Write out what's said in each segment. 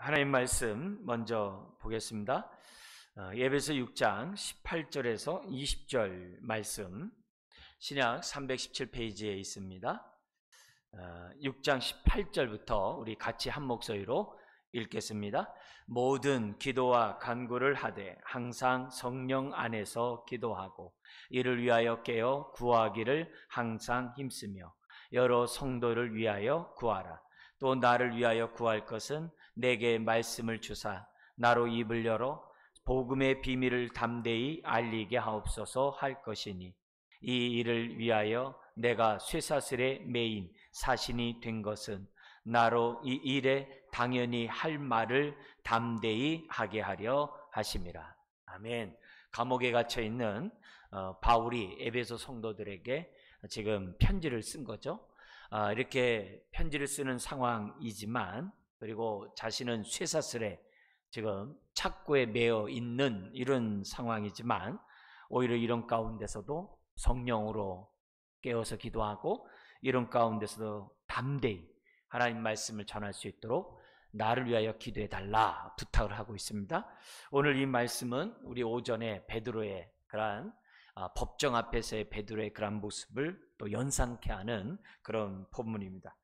하나님 말씀 먼저 보겠습니다. 에베소 6장 18절에서 20절 말씀, 신약 317페이지에 있습니다. 6장 18절부터 우리 같이 한 목소리로 읽겠습니다. 모든 기도와 간구를 하되 항상 성령 안에서 기도하고 이를 위하여 깨어 구하기를 항상 힘쓰며 여러 성도를 위하여 구하라. 또 나를 위하여 구할 것은 내게 말씀을 주사 나로 입을 열어 복음의 비밀을 담대히 알리게 하옵소서 할 것이니 이 일을 위하여 내가 쇠사슬에 매인 사신이 된 것은 나로 이 일에 당연히 할 말을 담대히 하게 하려 하심이라. 아멘. 감옥에 갇혀 있는 바울이 에베소 성도들에게 지금 편지를 쓴 거죠. 이렇게 편지를 쓰는 상황이지만, 그리고 자신은 쇠사슬에 지금 착고에 매여 있는 이런 상황이지만, 오히려 이런 가운데서도 성령으로 깨어서 기도하고 이런 가운데서도 담대히 하나님 말씀을 전할 수 있도록 나를 위하여 기도해 달라 부탁을 하고 있습니다. 오늘 이 말씀은 우리 오전에 베드로의 그러한 법정 앞에서의 베드로의 그런 모습을 또 연상케 하는 그런 본문입니다.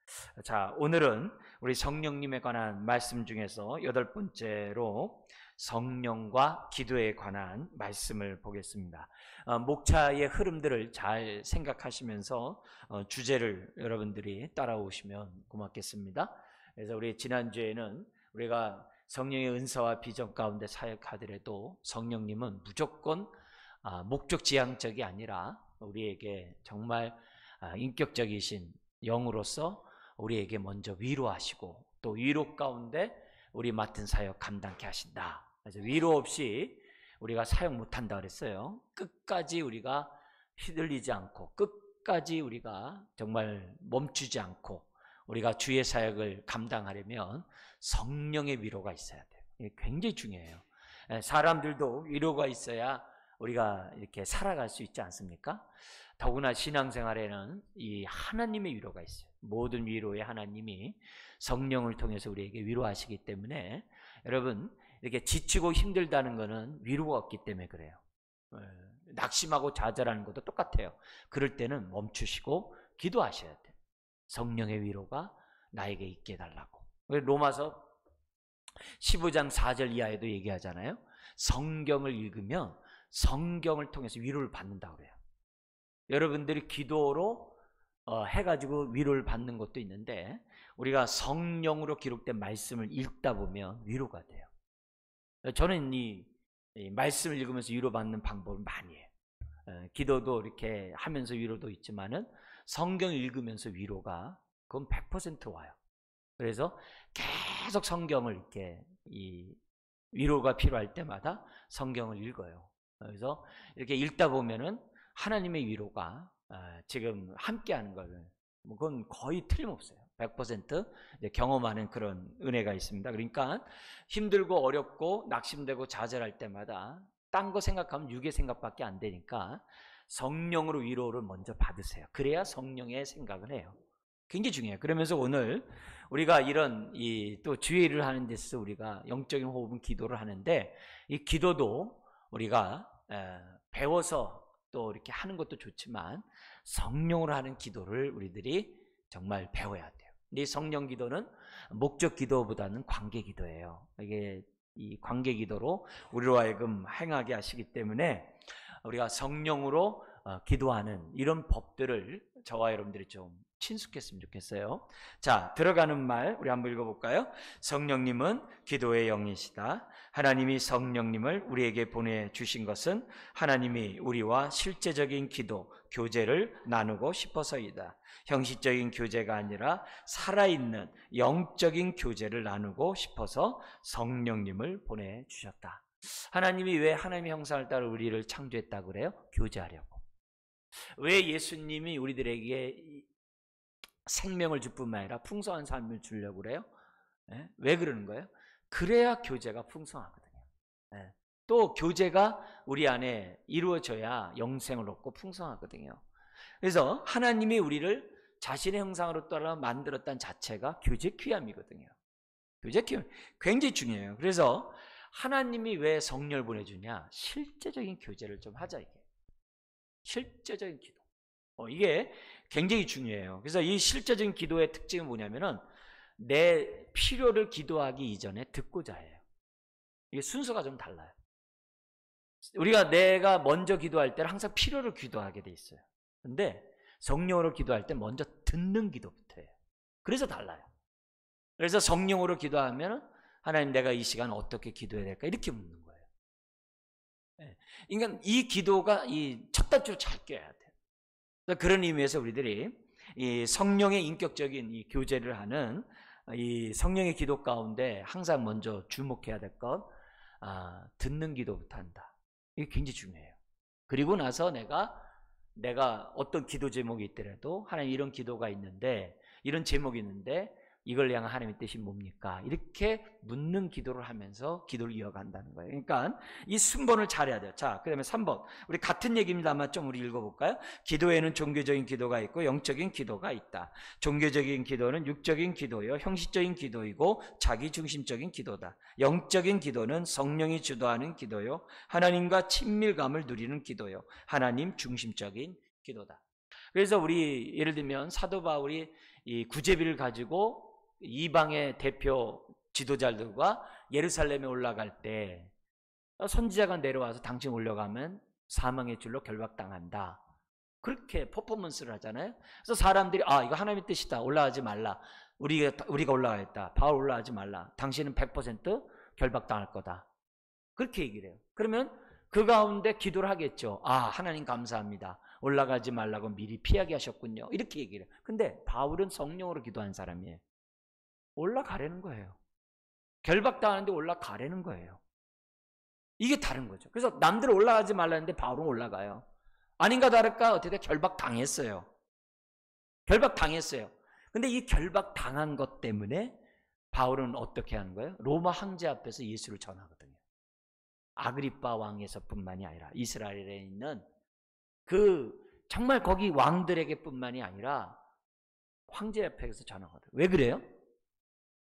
자, 오늘은 우리 성령님에 관한 말씀 중에서 8번째로 성령과 기도에 관한 말씀을 보겠습니다. 목차의 흐름들을 잘 생각하시면서 주제를 여러분들이 따라오시면 고맙겠습니다. 그래서 우리 지난주에는 우리가 성령의 은사와 비전 가운데 사역하더라도 성령님은 무조건 목적지향적이 아니라 우리에게 정말 인격적이신 영으로서 우리에게 먼저 위로하시고 또 위로 가운데 우리 맡은 사역 감당케 하신다. 그래서 위로 없이 우리가 사역 못한다 그랬어요. 끝까지 우리가 휘둘리지 않고 끝까지 우리가 정말 멈추지 않고 우리가 주의 사역을 감당하려면 성령의 위로가 있어야 돼요. 이게 굉장히 중요해요. 사람들도 위로가 있어야 우리가 이렇게 살아갈 수 있지 않습니까? 더구나 신앙생활에는 이 하나님의 위로가 있어요. 모든 위로의 하나님이 성령을 통해서 우리에게 위로하시기 때문에, 여러분 이렇게 지치고 힘들다는 것은 위로가 없기 때문에 그래요. 낙심하고 좌절하는 것도 똑같아요. 그럴 때는 멈추시고 기도하셔야 돼요. 성령의 위로가 나에게 있게 해달라고. 로마서 15장 4절 이하에도 얘기하잖아요. 성경을 읽으면 성경을 통해서 위로를 받는다고 그래요. 여러분들이 기도로 해가지고 위로를 받는 것도 있는데, 우리가 성령으로 기록된 말씀을 읽다 보면 위로가 돼요. 저는 이 말씀을 읽으면서 위로받는 방법을 많이 해요. 기도도 이렇게 하면서 위로도 있지만은 성경을 읽으면서 위로가 그건 100% 와요. 그래서 계속 성경을 이렇게 위로가 필요할 때마다 성경을 읽어요. 그래서 이렇게 읽다 보면은 하나님의 위로가 지금 함께하는 거는 그건 거의 틀림없어요. 100% 경험하는 그런 은혜가 있습니다. 그러니까 힘들고 어렵고 낙심되고 좌절할 때마다 딴 거 생각하면 육의 생각밖에 안 되니까 성령으로 위로를 먼저 받으세요. 그래야 성령의 생각을 해요. 굉장히 중요해요. 그러면서 오늘 우리가 이런 또 주의 일을 하는 데서 우리가 영적인 호흡은 기도를 하는데, 이 기도도 우리가 배워서 또 이렇게 하는 것도 좋지만 성령으로 하는 기도를 우리들이 정말 배워야 돼요. 이 성령 기도는 목적 기도보다는 관계 기도예요. 이게 이 관계 기도로 우리로 하여금 행하게 하시기 때문에 우리가 성령으로 기도하는 이런 법들을 저와 여러분들이 좀 친숙했으면 좋겠어요. 자, 들어가는 말 우리 한번 읽어볼까요? 성령님은 기도의 영이시다. 하나님이 성령님을 우리에게 보내주신 것은 하나님이 우리와 실제적인 기도, 교제를 나누고 싶어서이다. 형식적인 교제가 아니라 살아있는 영적인 교제를 나누고 싶어서 성령님을 보내주셨다. 하나님이 왜 하나님의 형상을 따라 우리를 창조했다고 그래요? 교제하려고. 왜 예수님이 우리들에게 생명을 줄 뿐만 아니라 풍성한 삶을 주려고 그래요? 왜 그러는 거예요? 그래야 교제가 풍성하거든요. 또 교제가 우리 안에 이루어져야 영생을 얻고 풍성하거든요. 그래서 하나님이 우리를 자신의 형상으로 따라 만들었다는 자체가 교제 귀함이거든요. 교제 키우는 굉장히 중요해요. 그래서 하나님이 왜 성령을 보내주냐? 실제적인 교제를 좀 하자, 이게. 실제적인 기도. 이게 굉장히 중요해요. 그래서 이 실제적인 기도의 특징은 뭐냐면은 내 필요를 기도하기 이전에 듣고자 해요. 이게 순서가 좀 달라요. 내가 먼저 기도할 때는 항상 필요를 기도하게 돼 있어요. 근데 성령으로 기도할 때 먼저 듣는 기도부터 해요. 그래서 달라요. 그래서 성령으로 기도하면 하나님, 내가 이 시간 어떻게 기도해야 될까? 이렇게 묻는 거예요. 그러니까 이 기도가 이 첫 단추를 잘 껴야 돼요. 그런 의미에서 우리들이 이 성령의 인격적인 이 교제를 하는 이 성령의 기도 가운데 항상 먼저 주목해야 될 것, 듣는 기도부터 한다. 이게 굉장히 중요해요. 그리고 나서 내가 어떤 기도 제목이 있더라도 하나님, 이런 기도가 있는데, 이런 제목이 있는데 이걸 향한 하나님의 뜻이 뭡니까? 이렇게 묻는 기도를 하면서 기도를 이어간다는 거예요. 그러니까 이 순번을 잘해야 돼요. 자, 그 다음에 3번. 우리 같은 얘기입니다만 좀 우리 읽어볼까요? 기도에는 종교적인 기도가 있고 영적인 기도가 있다. 종교적인 기도는 육적인 기도요, 형식적인 기도이고 자기중심적인 기도다. 영적인 기도는 성령이 주도하는 기도요, 하나님과 친밀감을 누리는 기도요, 하나님 중심적인 기도다. 그래서 우리 예를 들면 사도 바울이 이 구제비를 가지고 이방의 대표 지도자들과 예루살렘에 올라갈 때 선지자가 내려와서 당신 올라가면 사망의 줄로 결박당한다. 그렇게 퍼포먼스를 하잖아요. 그래서 사람들이 이거 하나님의 뜻이다. 올라가지 말라. 우리가 올라가겠다. 바울 올라가지 말라. 당신은 100% 결박당할 거다. 그렇게 얘기를 해요. 그러면 그 가운데 기도를 하겠죠. 하나님 감사합니다. 올라가지 말라고 미리 피하게 하셨군요. 이렇게 얘기를 해요. 근데 바울은 성령으로 기도한 사람이에요. 올라가려는 거예요. 결박당하는데 올라가려는 거예요. 이게 다른 거죠. 그래서 남들 올라가지 말라는데 바울은 올라가요. 아닌가 다를까 어떻게 결박당했어요. 결박당했어요. 근데 이 결박당한 것 때문에 바울은 어떻게 하는 거예요? 로마 황제 앞에서 예수를 전하거든요. 아그리빠 왕에서뿐만이 아니라 이스라엘에 있는 정말 거기 왕들에게 뿐만이 아니라 황제 앞에서 전하거든요. 왜 그래요?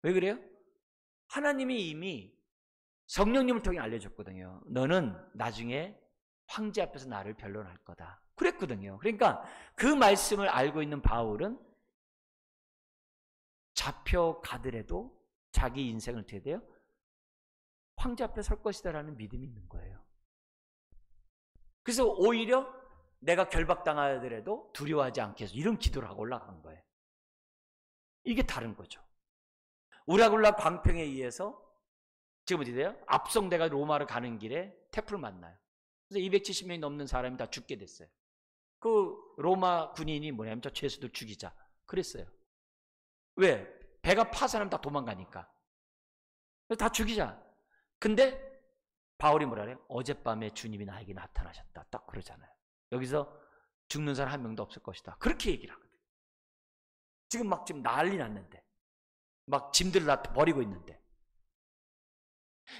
왜 그래요? 하나님이 이미 성령님을 통해 알려줬거든요. 너는 나중에 황제 앞에서 나를 변론할 거다. 그랬거든요. 그러니까 그 말씀을 알고 있는 바울은 잡혀가더라도 자기 인생을 어떻게 돼요? 황제 앞에 설 것이다라는 믿음이 있는 거예요. 그래서 오히려 내가 결박당하더라도 두려워하지 않게 해서 이런 기도를 하고 올라간 거예요. 이게 다른 거죠. 우라굴라 광평에 의해서 지금 어디 돼요? 압송대가 로마로 가는 길에 태프를 만나요. 그래서 270명이 넘는 사람이 다 죽게 됐어요. 그 로마 군인이 뭐냐면 저 죄수들 죽이자 그랬어요. 왜? 배가 파 사람 다 도망가니까. 다 죽이자. 근데 바울이 뭐라 그래요? 어젯밤에 주님이 나에게 나타나셨다. 딱 그러잖아요. 여기서 죽는 사람 한 명도 없을 것이다. 그렇게 얘기를 하거든요. 지금 난리 났는데. 막 짐들을 다 버리고 있는데.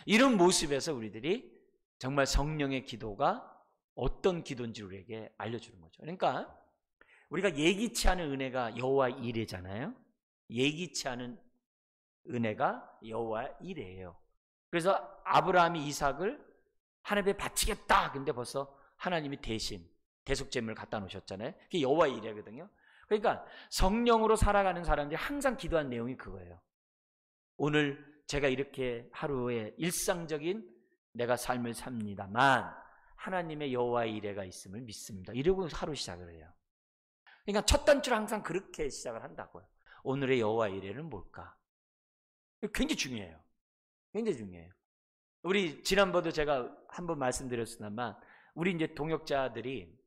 이런 모습에서 우리들이 정말 성령의 기도가 어떤 기도인지 우리에게 알려주는 거죠. 그러니까 우리가 예기치 않은 은혜가 여호와 이레잖아요. 예기치 않은 은혜가 여호와 이레예요. 그래서 아브라함이 이삭을 하나님께 바치겠다. 근데 벌써 하나님이 대신 대속제물을 갖다 놓으셨잖아요. 그게 여호와 이레거든요. 그러니까 성령으로 살아가는 사람들이 항상 기도한 내용이 그거예요. 오늘 제가 이렇게 하루에 일상적인 내가 삶을 삽니다만 하나님의 여호와 이레가 있음을 믿습니다. 이러고 하루 시작을 해요. 그러니까 첫 단추를 항상 그렇게 시작을 한다고요. 오늘의 여호와 이레는 뭘까? 굉장히 중요해요. 굉장히 중요해요. 우리 지난번도 제가 한번 말씀드렸으나만 우리 이제 동역자들이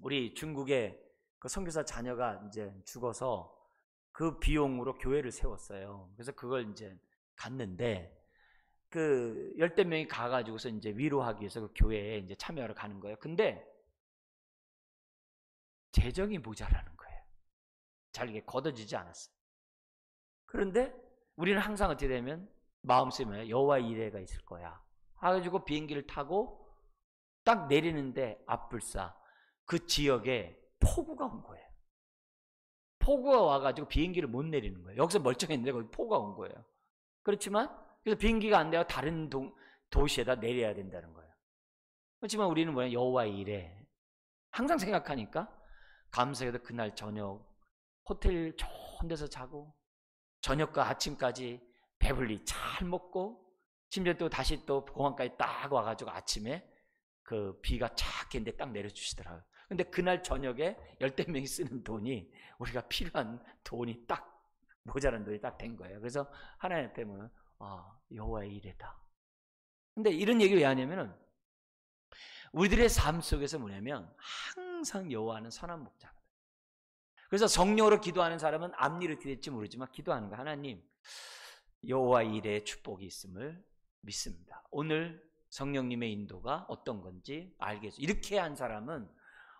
우리 중국의 그 선교사 자녀가 이제 죽어서 그 비용으로 교회를 세웠어요. 그래서 그걸 이제 갔는데 그 10명이 가가지고서 이제 위로하기 위해서 그 교회에 이제 참여하러 가는 거예요. 근데 재정이 모자라는 거예요. 잘 이게 걷어지지 않았어요. 그런데 우리는 항상 어떻게 되면 마음속에 여호와 이레가 있을 거야. 해가지고 비행기를 타고 딱 내리는데 앞불사 그 지역에 폭우가 온 거예요. 폭우가 와가지고 비행기를 못 내리는 거예요. 여기서 멀쩡했는데 거기 폭우가 온 거예요. 그렇지만 그래서 비행기가 안 돼요. 다른 도시에다 내려야 된다는 거예요. 그렇지만 우리는 뭐냐, 여호와의 일에 항상 생각하니까 감사해도 그날 저녁 호텔 좋은 데서 자고 저녁과 아침까지 배불리 잘 먹고 심지어 또 다시 또 공항까지 딱 와가지고 아침에 그 비가 착 했는데 딱 내려주시더라고요. 근데 그날 저녁에 열댓 명이 쓰는 돈이 우리가 필요한 돈이 딱 모자란 돈이 딱 된 거예요. 그래서 하나님 앞에 보면 여호와의 일이다. 근데 이런 얘기를 왜 하냐면은 우리들의 삶 속에서 뭐냐면 항상 여호와는 선한 목자거든요. 그래서 성령으로 기도하는 사람은 앞일이 어떻게 될지 모르지만 기도하는 거, 하나님 여호와의 일에 축복이 있음을 믿습니다. 오늘 성령님의 인도가 어떤 건지 알겠어. 이렇게 한 사람은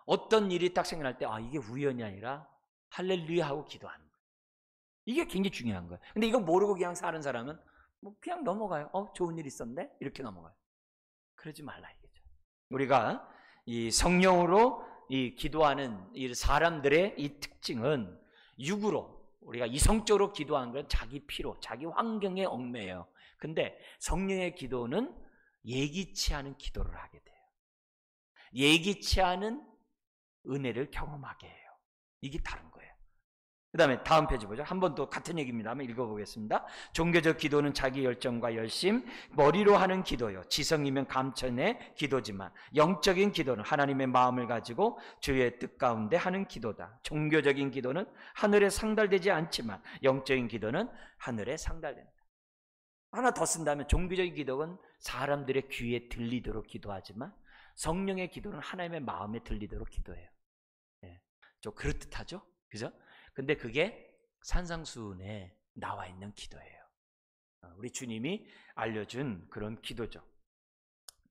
어떤 일이 딱 생각날 때 이게 우연이 아니라 할렐루야 하고 기도하는 거예요. 이게 굉장히 중요한 거예요. 근데 이거 모르고 그냥 사는 사람은 뭐 그냥 넘어가요. 좋은 일 있었네? 이렇게 넘어가요. 그러지 말라 이거죠. 우리가 이 성령으로 이 기도하는 이 사람들의 이 특징은 육으로 우리가 이성적으로 기도하는 건 자기 피로, 자기 환경에 얽매여요. 근데 성령의 기도는 예기치 않은 기도를 하게 돼요. 예기치 않은 은혜를 경험하게 해요. 이게 다른 거예요. 그 다음에 다음 페이지 보죠. 한 번 더 같은 얘기입니다. 한번 읽어보겠습니다. 종교적 기도는 자기 열정과 열심, 머리로 하는 기도요. 지성이면 감천의 기도지만 영적인 기도는 하나님의 마음을 가지고 주의 뜻 가운데 하는 기도다. 종교적인 기도는 하늘에 상달되지 않지만 영적인 기도는 하늘에 상달된다. 하나 더 쓴다면 종교적인 기도는 사람들의 귀에 들리도록 기도하지만 성령의 기도는 하나님의 마음에 들리도록 기도해요. 좀 그럴듯하죠? 그죠? 근데 그게 산상수훈에 나와 있는 기도예요. 우리 주님이 알려준 그런 기도죠.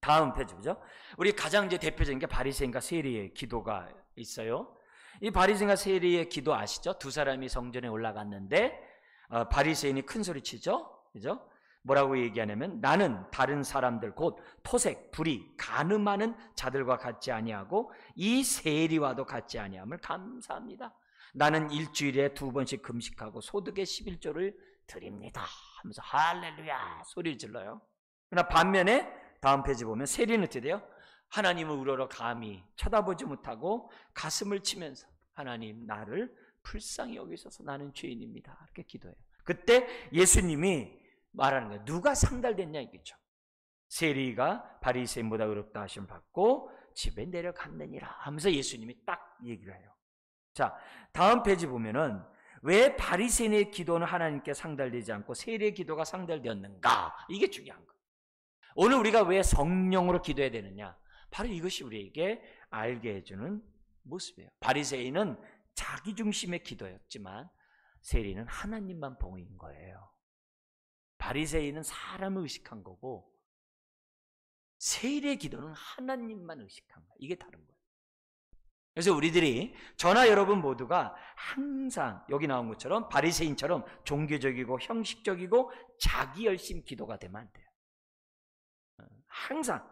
다음 페이지죠. 우리 가장 이제 대표적인 게 바리새인과 세리의 기도가 있어요. 이 바리새인과 세리의 기도 아시죠? 두 사람이 성전에 올라갔는데 바리새인이 큰 소리 치죠. 그죠? 뭐라고 얘기하냐면 나는 다른 사람들 곧 토색, 불의, 간음하는 자들과 같지 아니하고 이 세리와도 같지 아니함을 감사합니다. 나는 일주일에 2번씩 금식하고 소득의 11조를 드립니다 하면서 할렐루야 소리를 질러요. 그러나 반면에 다음 페이지 보면 세리는 어떻게 돼요? 하나님을 우러러 감히 쳐다보지 못하고 가슴을 치면서 하나님 나를 불쌍히 여기셔서 나는 죄인입니다 이렇게 기도해요. 그때 예수님이 말하는 거예요. 누가 상달됐냐 이거죠. 세리가 바리새인보다 의롭다 하심을 받고 집에 내려갔느니라 하면서 예수님이 딱 얘기를 해요. 자, 다음 페이지 보면은 왜 바리새인의 기도는 하나님께 상달되지 않고 세리의 기도가 상달되었는가? 이게 중요한 거예요. 오늘 우리가 왜 성령으로 기도해야 되느냐? 바로 이것이 우리에게 알게 해주는 모습이에요. 바리새인은 자기 중심의 기도였지만 세리는 하나님만 보인 거예요. 바리새인은 사람을 의식한 거고 세리의 기도는 하나님만 의식한 거예요. 이게 다른 거예요. 그래서 우리들이 저나 여러분 모두가 항상 여기 나온 것처럼 바리새인처럼 종교적이고 형식적이고 자기 열심 기도가 되면 안 돼요. 항상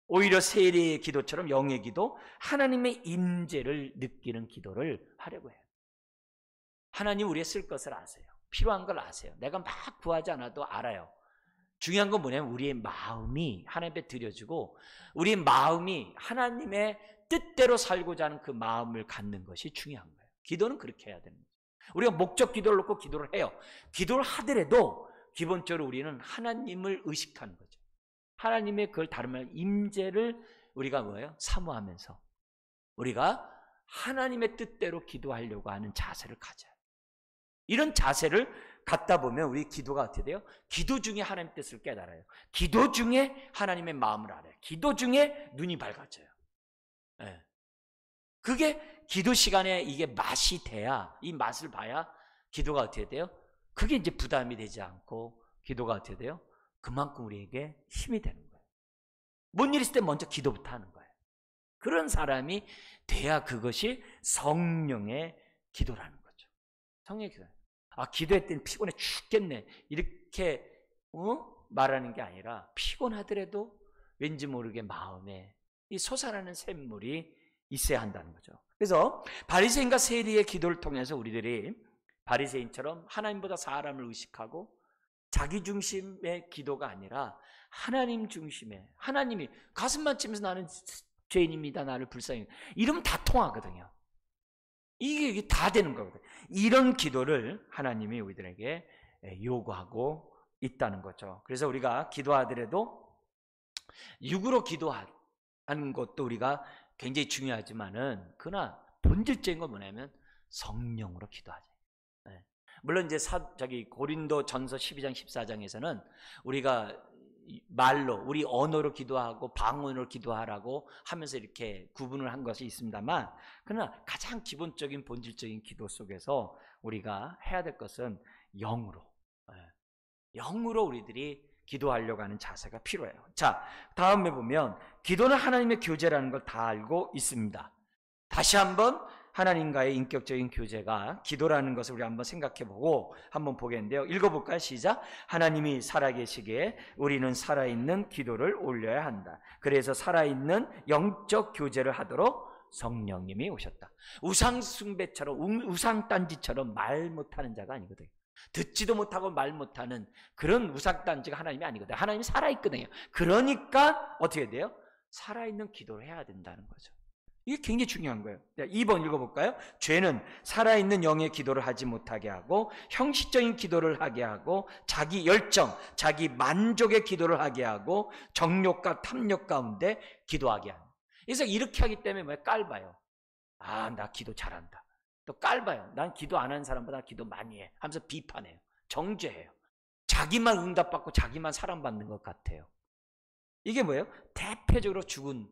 오히려 세리의 기도처럼 영의 기도, 하나님의 임재를 느끼는 기도를 하려고 해요. 하나님 우리의 쓸 것을 아세요. 필요한 걸 아세요. 내가 막 구하지 않아도 알아요. 중요한 건 뭐냐면 우리의 마음이 하나님께 드려지고 우리의 마음이 하나님의 뜻대로 살고자 하는 그 마음을 갖는 것이 중요한 거예요. 기도는 그렇게 해야 되는 거죠. 우리가 목적 기도를 놓고 기도를 해요. 기도를 하더라도 기본적으로 우리는 하나님을 의식하는 거죠. 하나님의 그걸 다른 말 임재를 우리가 뭐예요? 사모하면서 우리가 하나님의 뜻대로 기도하려고 하는 자세를 가져요. 이런 자세를 갖다 보면 우리 기도가 어떻게 돼요? 기도 중에 하나님의 뜻을 깨달아요. 기도 중에 하나님의 마음을 알아요. 기도 중에 눈이 밝아져요. 네. 그게 기도 시간에 이게 맛이 돼야, 이 맛을 봐야 기도가 어떻게 돼요? 그게 이제 부담이 되지 않고 기도가 어떻게 돼요? 그만큼 우리에게 힘이 되는 거예요. 뭔 일 있을 때 먼저 기도부터 하는 거예요. 그런 사람이 돼야 그것이 성령의 기도라는 거죠. 성령의 기도. 기도했더니 피곤해 죽겠네 이렇게 말하는 게 아니라 피곤하더라도 왠지 모르게 마음에 이 솟아나는 샘물이 있어야 한다는 거죠. 그래서 바리새인과 세리의 기도를 통해서 우리들이 바리새인처럼 하나님보다 사람을 의식하고 자기 중심의 기도가 아니라 하나님 중심의, 하나님이 가슴만 치면서 나는 죄인입니다, 나를 불쌍히, 이러면 다 통하거든요. 이게 다 되는 거거든요. 이런 기도를 하나님이 우리들에게 요구하고 있다는 거죠. 그래서 우리가 기도하더라도 육으로 기도하는 것도 우리가 굉장히 중요하지만은, 그러나 본질적인 건 뭐냐면 성령으로 기도하죠. 물론 이제 고린도 전서 12장 14장에서는 우리가 말로, 우리 언어로 기도하고 방언으로 기도하라고 하면서 이렇게 구분을 한 것이 있습니다만, 그러나 가장 기본적인 본질적인 기도 속에서 우리가 해야 될 것은 영으로 우리들이 기도하려고 하는 자세가 필요해요. 자, 다음에 보면 기도는 하나님의 교제라는 걸 다 알고 있습니다. 다시 한번 하나님과의 인격적인 교제가 기도라는 것을 우리 한번 생각해보고 한번 보겠는데요. 읽어볼까요? 시작. 하나님이 살아계시기에 우리는 살아있는 기도를 올려야 한다. 그래서 살아있는 영적 교제를 하도록 성령님이 오셨다. 우상숭배처럼, 우상단지처럼 말 못하는 자가 아니거든요. 듣지도 못하고 말 못하는 그런 우상단지가 하나님이 아니거든요. 하나님이 살아있거든요. 그러니까 어떻게 돼요? 살아있는 기도를 해야 된다는 거죠. 이게 굉장히 중요한 거예요. 2번 읽어볼까요? 죄는 살아있는 영의 기도를 하지 못하게 하고 형식적인 기도를 하게 하고 자기 열정, 자기 만족의 기도를 하게 하고 정욕과 탐욕 가운데 기도하게 합니다. 그래서 이렇게 하기 때문에 뭐예요? 깔봐요. 아, 나 기도 잘한다. 또 깔봐요. 난 기도 안 하는 사람보다 기도 많이 해 하면서 비판해요. 정죄해요. 자기만 응답받고 자기만 사랑받는 것 같아요. 이게 뭐예요? 대표적으로 죽은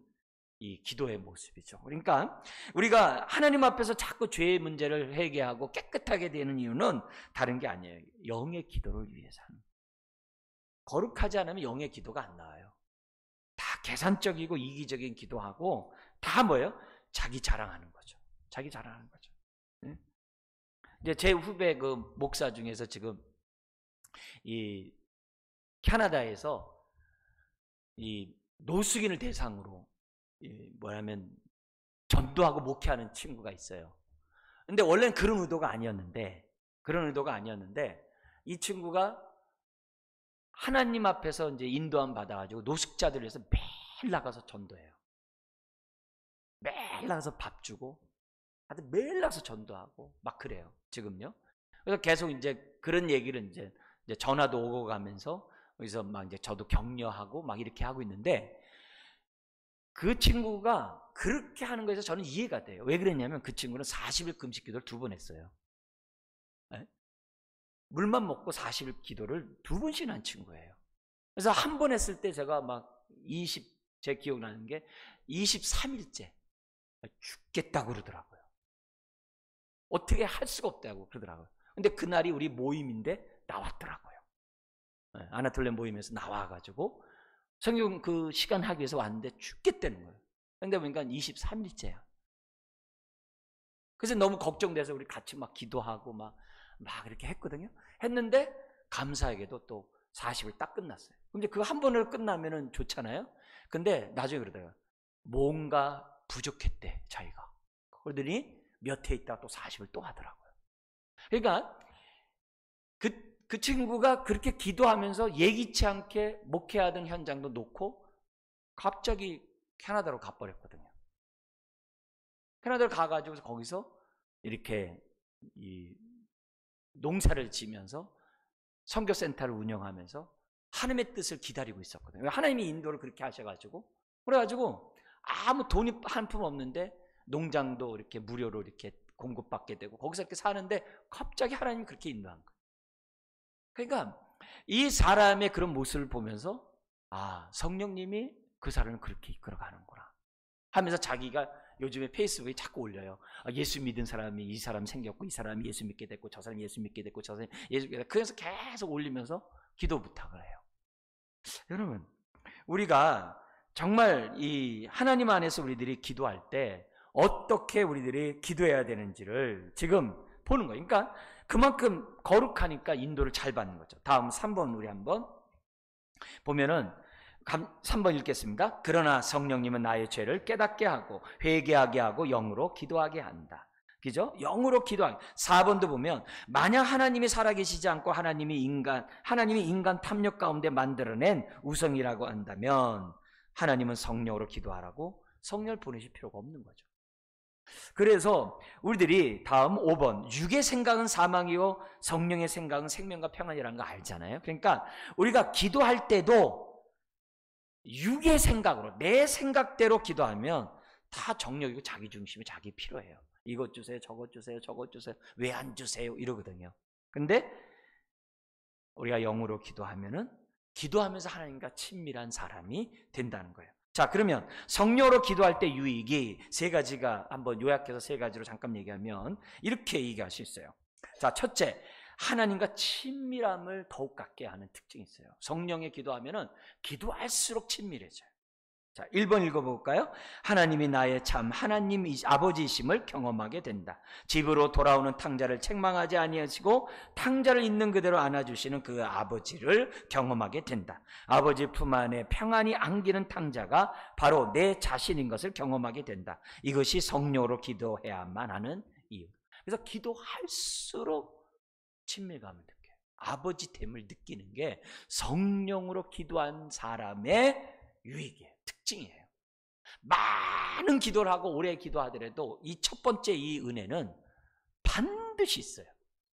이 기도의 모습이죠. 그러니까 우리가 하나님 앞에서 자꾸 죄의 문제를 회개하고 깨끗하게 되는 이유는 다른 게 아니에요. 영의 기도를 위해서 하는 거예요. 거룩하지 않으면 영의 기도가 안 나와요. 다 계산적이고 이기적인 기도하고 다 뭐예요? 자기 자랑하는 거죠. 자기 자랑하는 거죠. 이제 제 후배 그 목사 중에서 지금 이 캐나다에서 이 노숙인을 대상으로 뭐냐면 전도하고 목회하는 친구가 있어요. 근데 원래는 그런 의도가 아니었는데 이 친구가 하나님 앞에서 이제 인도함 받아가지고 노숙자들을 위해서 매일 나가서 전도해요. 매일 나가서 밥 주고 하여튼 매일 나가서 전도하고 막 그래요. 지금요. 그래서 계속 이제 그런 얘기를 이제 전화도 오고 가면서 여기서 막 이제 저도 격려하고 막 이렇게 하고 있는데, 그 친구가 그렇게 하는 거에서 저는 이해가 돼요. 왜 그랬냐면 그 친구는 40일 금식 기도를 2번 했어요. 네? 물만 먹고 40일 기도를 2번씩 한 친구예요. 그래서 한 번 했을 때 제가 막 제 기억나는 게 23일째 죽겠다고 그러더라고요. 어떻게 할 수가 없다고 그러더라고요. 근데 그날이 우리 모임인데 나왔더라고요. 네, 아나톨레 모임에서 나와가지고 성경 그 시간 하기 위해서 왔는데 죽겠다는 거예요. 근데 보니까 23일째야. 그래서 너무 걱정돼서 우리 같이 막 기도하고 막 이렇게 했거든요. 했는데 감사하게도 또 40일 딱 끝났어요. 근데 그 한 번으로 끝나면은 좋잖아요. 근데 나중에 그러더라고요. 뭔가 부족했대, 자기가. 그러더니 몇 해 있다가 또 40일 또 하더라고요. 그러니까 그 친구가 그렇게 기도하면서 예기치 않게 목회하던 현장도 놓고 갑자기 캐나다로 가버렸거든요. 캐나다로 가가지고 거기서 이렇게 이 농사를 지면서 선교센터를 운영하면서 하나님의 뜻을 기다리고 있었거든요. 하나님이 인도를 그렇게 하셔가지고, 그래가지고 아무 돈이 한 푼 없는데 농장도 이렇게 무료로 이렇게 공급받게 되고 거기서 이렇게 사는데 갑자기 하나님이 그렇게 인도한 거예요. 그러니까 이 사람의 그런 모습을 보면서 성령님이 그 사람을 그렇게 이끌어가는구나 하면서 자기가 요즘에 페이스북에 자꾸 올려요. 예수 믿은 사람이 이 사람 생겼고 이 사람이 예수 믿게 됐고 저 사람이 예수 믿게 됐고 저 사람이 예수 믿게 됐고, 그래서 계속 올리면서 기도 부탁을 해요. 여러분, 우리가 정말 이 하나님 안에서 우리들이 기도할 때 어떻게 우리들이 기도해야 되는지를 지금 보는 거예요. 그러니까 그만큼 거룩하니까 인도를 잘 받는 거죠. 다음 3번 우리 한번 보면은 3번 읽겠습니다. 그러나 성령님은 나의 죄를 깨닫게 하고 회개하게 하고 영으로 기도하게 한다. 그죠? 영으로 기도하기. 4번도 보면 만약 하나님이 살아계시지 않고 하나님이 인간 탐욕 가운데 만들어낸 우성이라고 한다면 하나님은 성령으로 기도하라고 성령을 보내실 필요가 없는 거죠. 그래서 우리들이 다음 5번 육의 생각은 사망이요 성령의 생각은 생명과 평안이라는 거 알잖아요. 그러니까 우리가 기도할 때도 육의 생각으로 내 생각대로 기도하면 다 정욕이고 자기 중심이 자기 필요해요. 이것 주세요, 저것 주세요, 저것 주세요, 왜 안 주세요 이러거든요. 근데 우리가 영으로 기도하면은 기도하면서 하나님과 친밀한 사람이 된다는 거예요. 자, 그러면 성령으로 기도할 때 유익이 세 가지가 한번 요약해서 세 가지로 잠깐 얘기하면 이렇게 얘기할 수 있어요. 자, 첫째, 하나님과 친밀함을 더욱 갖게 하는 특징이 있어요. 성령에 기도하면은 기도할수록 친밀해져요. 자, 1번 읽어볼까요? 하나님이 나의 참 하나님 아버지이심을 경험하게 된다. 집으로 돌아오는 탕자를 책망하지 아니하시고 탕자를 있는 그대로 안아주시는 그 아버지를 경험하게 된다. 아버지 품 안에 평안히 안기는 탕자가 바로 내 자신인 것을 경험하게 된다. 이것이 성령으로 기도해야만 하는 이유. 그래서 기도할수록 친밀감을 느껴요. 아버지됨을 느끼는 게 성령으로 기도한 사람의 유익이에요. 특징이에요. 많은 기도를 하고 오래 기도하더라도 이 첫 번째 이 은혜는 반드시 있어요.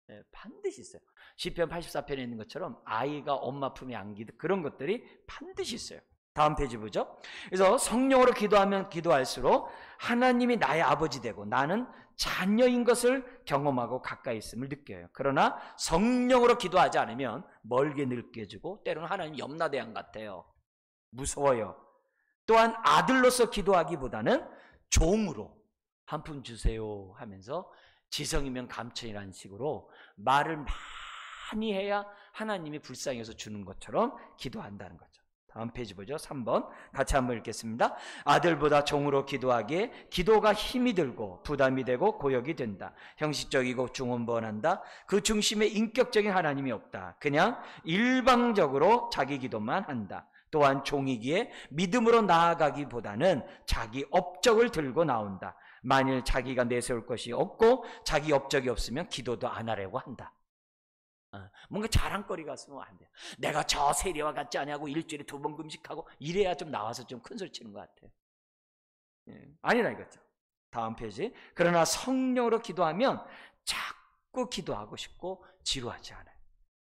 네, 반드시 있어요. 시편 84편에 있는 것처럼 아이가 엄마 품에 안기듯 그런 것들이 반드시 있어요. 다음 페이지 보죠. 그래서 성령으로 기도하면 기도할수록 하나님이 나의 아버지 되고 나는 자녀인 것을 경험하고 가까이 있음을 느껴요. 그러나 성령으로 기도하지 않으면 멀게 느껴지고 때로는 하나님 염라대왕 같아요. 무서워요. 또한 아들로서 기도하기보다는 종으로 한 푼 주세요 하면서 지성이면 감천이라는 식으로 말을 많이 해야 하나님이 불쌍해서 주는 것처럼 기도한다는 거죠. 다음 페이지 보죠. 3번 같이 한번 읽겠습니다. 아들보다 종으로 기도하기에 기도가 힘이 들고 부담이 되고 고역이 된다. 형식적이고 중언부언한다. 그 중심에 인격적인 하나님이 없다. 그냥 일방적으로 자기 기도만 한다. 또한 종이기에 믿음으로 나아가기보다는 자기 업적을 들고 나온다. 만일 자기가 내세울 것이 없고 자기 업적이 없으면 기도도 안 하려고 한다. 뭔가 자랑거리가 있으면 안 돼요. 내가 저 세리와 같지 않냐고 일주일에 2번 금식하고 이래야 좀 나와서 좀 큰 소리 치는 것 같아요. 아니라 이거죠. 다음 페이지. 그러나 성령으로 기도하면 자꾸 기도하고 싶고 지루하지 않아요.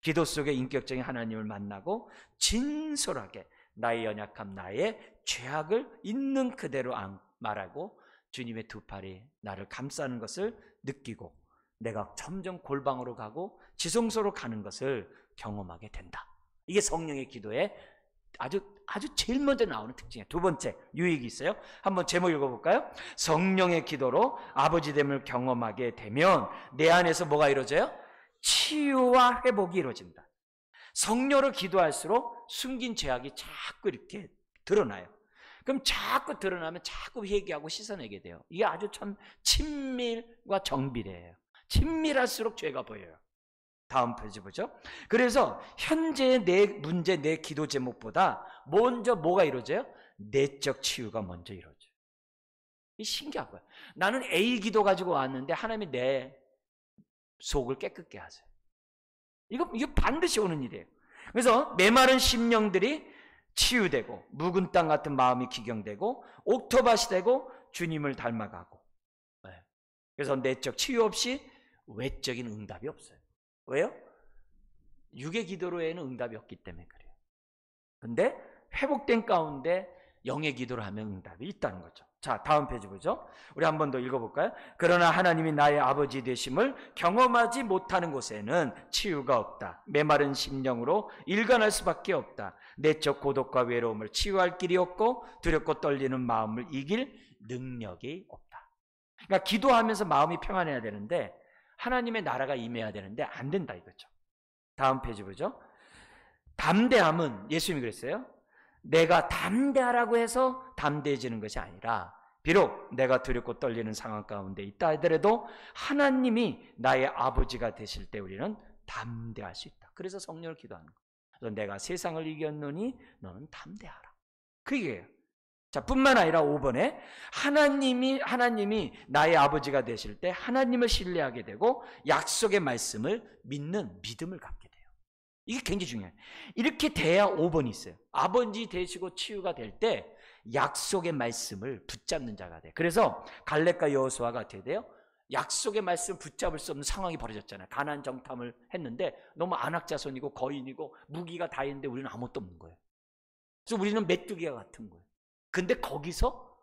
기도 속에 인격적인 하나님을 만나고 진솔하게 나의 연약함, 나의 죄악을 있는 그대로 말하고 주님의 두 팔이 나를 감싸는 것을 느끼고 내가 점점 골방으로 가고 지성소로 가는 것을 경험하게 된다. 이게 성령의 기도의 아주 제일 먼저 나오는 특징이에요. 두 번째 유익이 있어요. 한번 제목 읽어볼까요? 성령의 기도로 아버지됨을 경험하게 되면 내 안에서 뭐가 이루어져요? 치유와 회복이 이루어진다. 성령으로 기도할수록 숨긴 죄악이 자꾸 이렇게 드러나요. 그럼 자꾸 드러나면 자꾸 회개하고 씻어내게 돼요. 이게 아주 참 친밀과 정비례해요. 친밀할수록 죄가 보여요. 다음 페이지 보죠. 그래서 현재의 내 문제, 내 기도 제목보다 먼저 뭐가 이루어져요? 내적 치유가 먼저 이루어져요. 이 신기한 거예요. 나는 A 기도 가지고 왔는데 하나님이 내 속을 깨끗게 하세요. 이거 반드시 오는 일이에요. 그래서 메마른 심령들이 치유되고 묵은 땅 같은 마음이 기경되고 옥토밭이 되고 주님을 닮아가고. 그래서 내적 치유 없이 외적인 응답이 없어요. 왜요? 육의 기도로에는 응답이 없기 때문에 그래요. 근데 회복된 가운데 영의 기도를 하면 응답이 있다는 거죠. 자, 다음 페이지 보죠. 우리 한 번 더 읽어볼까요? 그러나 하나님이 나의 아버지 되심을 경험하지 못하는 곳에는 치유가 없다. 메마른 심령으로 일관할 수밖에 없다. 내적 고독과 외로움을 치유할 길이 없고 두렵고 떨리는 마음을 이길 능력이 없다. 그러니까 기도하면서 마음이 평안해야 되는데 하나님의 나라가 임해야 되는데 안 된다 이거죠. 다음 페이지 보죠. 담대함은 예수님이 그랬어요. 내가 담대하라고 해서 담대해지는 것이 아니라 비록 내가 두렵고 떨리는 상황 가운데 있다 하더라도 하나님이 나의 아버지가 되실 때 우리는 담대할 수 있다. 그래서 성령을 기도하는 거예요. 그래서 내가 세상을 이겼노니 너는 담대하라. 그게요. 자, 뿐만 아니라 5번에 하나님이 나의 아버지가 되실 때 하나님을 신뢰하게 되고 약속의 말씀을 믿는 믿음을 갖게 돼요. 이게 굉장히 중요해요. 이렇게 돼야 5번이 있어요. 아버지 되시고 치유가 될 때 약속의 말씀을 붙잡는 자가 돼요. 그래서 갈렙과 여호수아가 어떻게 돼요? 약속의 말씀을 붙잡을 수 없는 상황이 벌어졌잖아요. 가나안 정탐을 했는데 너무 안악자손이고 거인이고 무기가 다 있는데 우리는 아무것도 없는 거예요. 그래서 우리는 메뚜기와 같은 거예요. 근데 거기서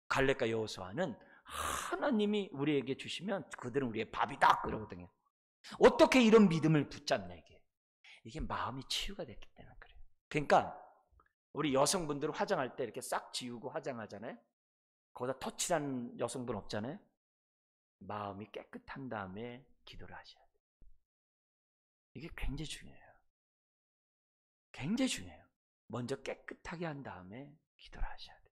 갈렙과 여호수아는 하나님이 우리에게 주시면 그들은 우리의 밥이다 그러거든요. 어떻게 이런 믿음을 붙잡냐 이게 마음이 치유가 됐기 때문에 그래요. 그러니까 우리 여성분들은 화장할 때 이렇게 싹 지우고 화장하잖아요. 거기다 터치한 여성분 없잖아요. 마음이 깨끗한 다음에 기도를 하셔야 돼요. 이게 굉장히 중요해요. 굉장히 중요해요. 먼저 깨끗하게 한 다음에 기도를 하셔야 돼요.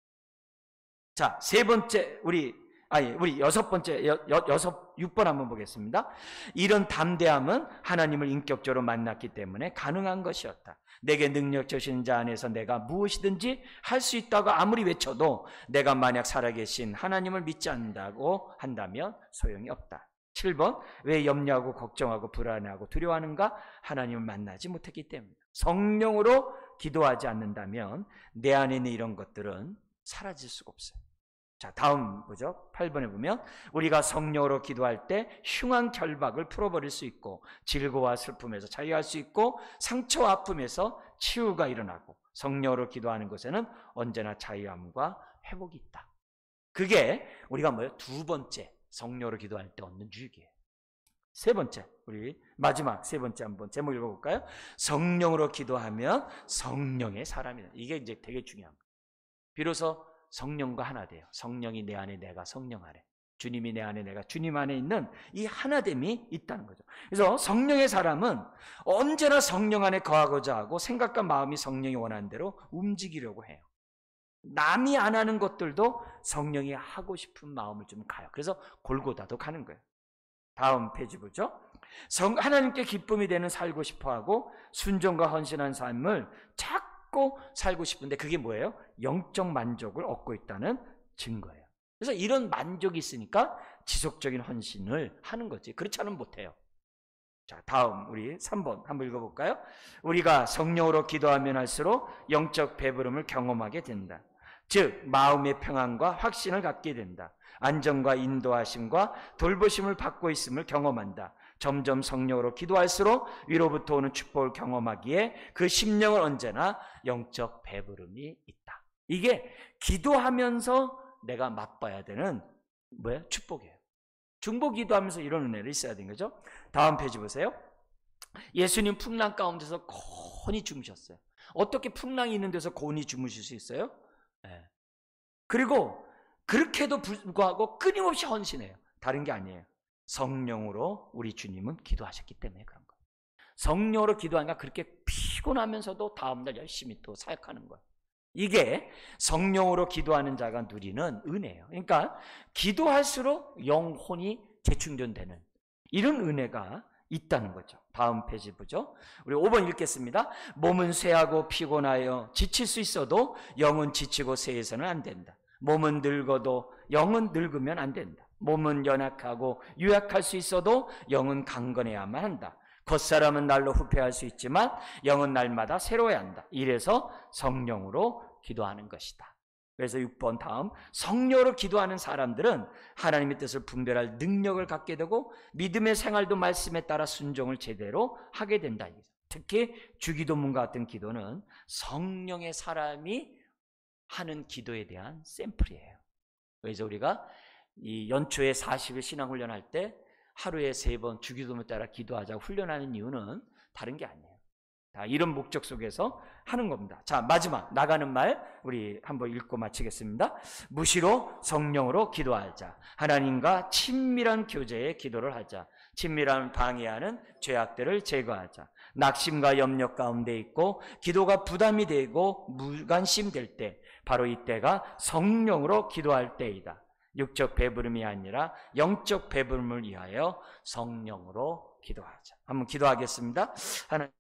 자, 세 번째 우리 6번 한번 보겠습니다. 이런 담대함은 하나님을 인격적으로 만났기 때문에 가능한 것이었다. 내게 능력 주신 자 안에서 내가 무엇이든지 할 수 있다고 아무리 외쳐도 내가 만약 살아계신 하나님을 믿지 않는다고 한다면 소용이 없다. 7번 왜 염려하고 걱정하고 불안해하고 두려워하는가? 하나님을 만나지 못했기 때문이다. 성령으로 기도하지 않는다면 내 안에 있는 이런 것들은 사라질 수가 없어요. 자, 다음 보죠. 8번에 보면 우리가 성령으로 기도할 때 흉한 결박을 풀어버릴 수 있고 질고와 슬픔에서 자유할 수 있고 상처와 아픔에서 치유가 일어나고 성령으로 기도하는 것에는 언제나 자유함과 회복이 있다. 그게 우리가 뭐예요? 두 번째 성령으로 기도할 때 얻는 유익이에요. 세 번째, 우리 마지막 세 번째 한번 제목 읽어볼까요? 성령으로 기도하면 성령의 사람이다. 이게 이제 되게 중요한 거예요. 비로소 성령과 하나 돼요. 성령이 내 안에 내가 성령 안에, 주님이 내 안에 내가 주님 안에 있는 이 하나됨이 있다는 거죠. 그래서 성령의 사람은 언제나 성령 안에 거하고자 하고 생각과 마음이 성령이 원하는 대로 움직이려고 해요. 남이 안 하는 것들도 성령이 하고 싶은 마음을 좀 가요. 그래서 골고다도 가는 거예요. 다음 페이지 보죠. 하나님께 기쁨이 되는 살고 싶어하고 순종과 헌신한 삶을 자꾸 살고 싶은데 그게 뭐예요? 영적 만족을 얻고 있다는 증거예요. 그래서 이런 만족이 있으니까 지속적인 헌신을 하는 거지. 그렇지 않으면 못해요. 자, 다음 우리 3번 한번 읽어볼까요? 우리가 성령으로 기도하면 할수록 영적 배부름을 경험하게 된다. 즉 마음의 평안과 확신을 갖게 된다. 안정과 인도하심과 돌보심을 받고 있음을 경험한다. 점점 성령으로 기도할수록 위로부터 오는 축복을 경험하기에 그 심령은 언제나 영적 배부름이 있다. 이게 기도하면서 내가 맛봐야 되는 뭐예요? 축복이에요. 중보 기도하면서 이런 은혜를 있어야 되는 거죠. 다음 페이지 보세요. 예수님 풍랑 가운데서 곤히 주무셨어요. 어떻게 풍랑이 있는 데서 곤히 주무실 수 있어요? 네. 그리고 그렇게도 불구하고 끊임없이 헌신해요. 다른 게 아니에요. 성령으로 우리 주님은 기도하셨기 때문에 그런 거예요. 성령으로 기도하니까 그렇게 피곤하면서도 다음날 열심히 또 사역하는 거예요. 이게 성령으로 기도하는 자가 누리는 은혜예요. 그러니까 기도할수록 영혼이 재충전되는 이런 은혜가 있다는 거죠. 다음 페이지 보죠. 우리 5번 읽겠습니다. 몸은 쇠하고 피곤하여 지칠 수 있어도 영은 지치고 쇠해서는 안 된다. 몸은 늙어도 영은 늙으면 안 된다. 몸은 연약하고 유약할 수 있어도 영은 강건해야만 한다. 겉사람은 날로 후패할 수 있지만 영은 날마다 새로워야 한다. 이래서 성령으로 기도하는 것이다. 그래서 6번 다음 성령으로 기도하는 사람들은 하나님의 뜻을 분별할 능력을 갖게 되고 믿음의 생활도 말씀에 따라 순종을 제대로 하게 된다. 특히 주기도문과 같은 기도는 성령의 사람이 하는 기도에 대한 샘플이에요. 그래서 우리가 이 연초에 40일 신앙훈련할 때 하루에 3번 주기도문에 따라 기도하자고 훈련하는 이유는 다른 게 아니에요. 다 이런 목적 속에서 하는 겁니다. 자, 마지막 나가는 말 우리 한번 읽고 마치겠습니다. 무시로 성령으로 기도하자. 하나님과 친밀한 교제의 기도를 하자. 친밀함을 방해하는 죄악들을 제거하자. 낙심과 염려 가운데 있고 기도가 부담이 되고 무관심될 때 바로 이때가 성령으로 기도할 때이다. 육적 배부름이 아니라 영적 배부름을 위하여 성령으로 기도하자. 한번 기도하겠습니다. 하나님